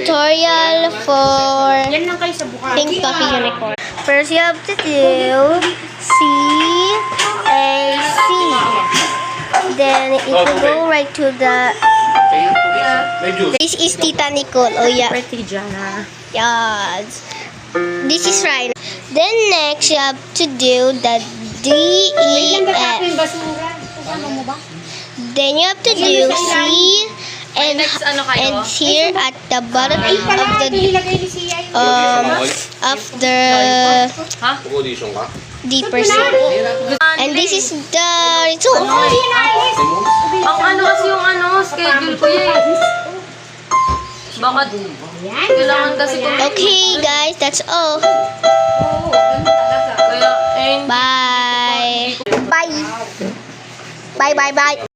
tutorial for Yan lang kayo sa buka. Pink Puffy Unicorn. First, you have to do C, A, C. Then, it will go right to the... This is Tita Nicole. Oh, yeah. Pretty Jana. Yes. This is right. Then, next, you have to do the D, E, F. Then, you have to do C, and here at the bottom of the deeper C. And this is the result. Ang ano kasi yung schedule ko yan. Baka kailangan kasi Okay, guys, that's all. Kaya, Bye. Bye. Bye, bye, bye.